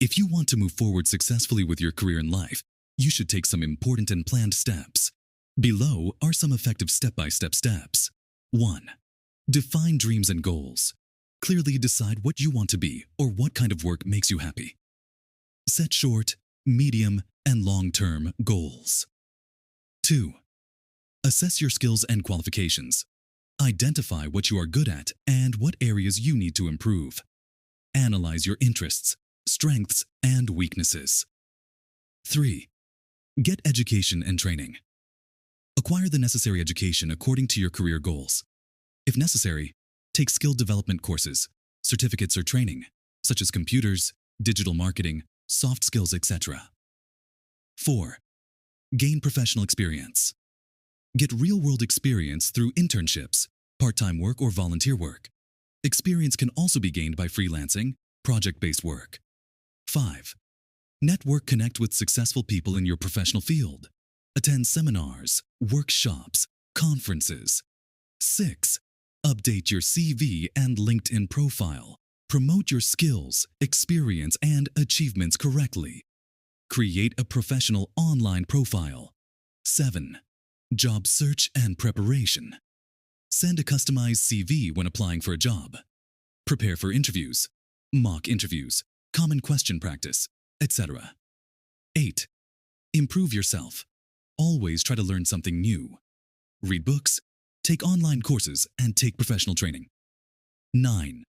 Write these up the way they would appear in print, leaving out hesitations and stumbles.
If you want to move forward successfully with your career and life, you should take some important and planned steps. Below are some effective step-by-step steps. 1. Define dreams and goals. Clearly decide what you want to be or what kind of work makes you happy. Set short, medium, and long-term goals. 2. Assess your skills and qualifications. Identify what you are good at and what areas you need to improve. Analyze your interests, strengths, and weaknesses. 3. Get education and training. Acquire the necessary education according to your career goals. If necessary, take skill development courses, certificates or training, such as computers, digital marketing, soft skills, etc. 4. Gain professional experience. Get real-world experience through internships, part-time work, or volunteer work. Experience can also be gained by freelancing, project-based work. 5. Connect with successful people in your professional field. Attend seminars, workshops, conferences. 6. Update your CV and LinkedIn profile. Promote your skills, experience, and achievements correctly. Create a professional online profile. 7. Job search and preparation. Send a customized CV when applying for a job. Prepare for interviews, mock interviews, common question practice, etc. 8. Improve yourself. Always try to learn something new. Read books, take online courses, and take professional training. 9.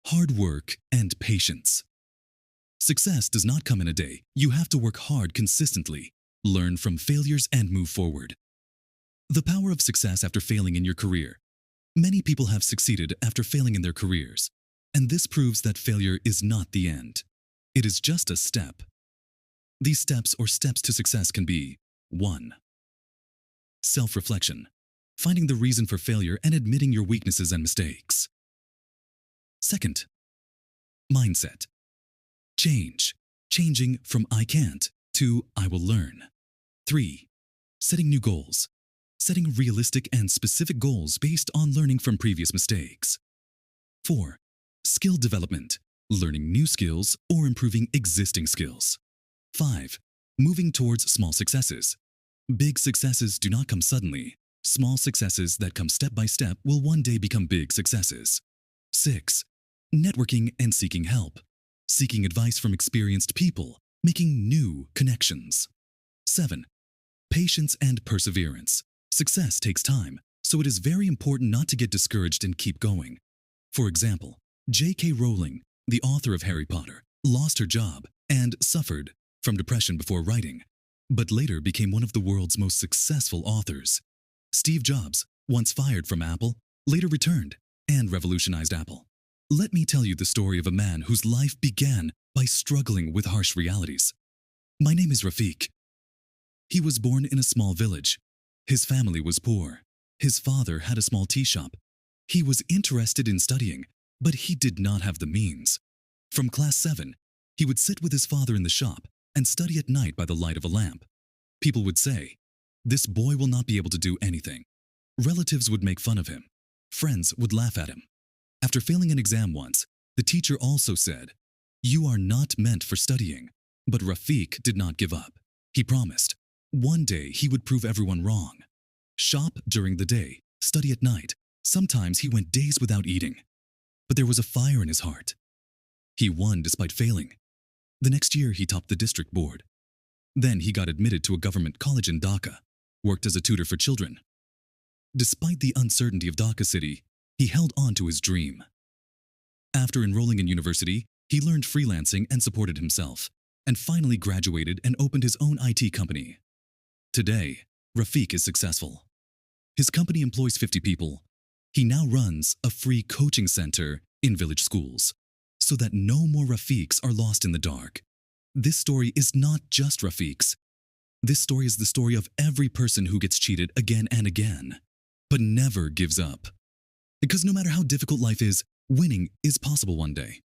Hard work and patience. Success does not come in a day. You have to work hard consistently, learn from failures, and move forward. The power of success after failing in your career. Many people have succeeded after failing in their careers, and this proves that failure is not the end. It is just a step. These steps or steps to success can be: 1. Self-reflection. Finding the reason for failure and admitting your weaknesses and mistakes. 2. Mindset. Change. Changing from I can't to I will learn. 3. Setting new goals. Setting realistic and specific goals based on learning from previous mistakes. 4. Skill development. Learning new skills or improving existing skills. 5. Moving towards small successes. Big successes do not come suddenly. Small successes that come step by step will one day become big successes. 6. Networking and seeking help. Seeking advice from experienced people, making new connections. 7. Patience and perseverance. Success takes time, so it is very important not to get discouraged and keep going. For example, J.K. Rowling, the author of Harry Potter, lost her job and suffered from depression before writing, but later became one of the world's most successful authors. Steve Jobs, once fired from Apple, later returned and revolutionized Apple. Let me tell you the story of a man whose life began by struggling with harsh realities. My name is Rafiq. He was born in a small village. His family was poor. His father had a small tea shop. He was interested in studying, but he did not have the means. From class 7, he would sit with his father in the shop and study at night by the light of a lamp. People would say, "This boy will not be able to do anything." Relatives would make fun of him. Friends would laugh at him. After failing an exam once, the teacher also said, "You are not meant for studying." But Rafiq did not give up. He promised one day he would prove everyone wrong. Shop during the day, study at night. Sometimes he went days without eating. But there was a fire in his heart. He won despite failing. The next year he topped the district board. Then he got admitted to a government college in Dhaka, worked as a tutor for children. Despite the uncertainty of Dhaka city, he held on to his dream. After enrolling in university, he learned freelancing and supported himself, and finally graduated and opened his own IT company. Today, Rafiq is successful. His company employs 50 people. He now runs a free coaching center in village schools, so that no more Rafiqs are lost in the dark. This story is not just Rafiq's. This story is the story of every person who gets cheated again and again, but never gives up. Because no matter how difficult life is, winning is possible one day.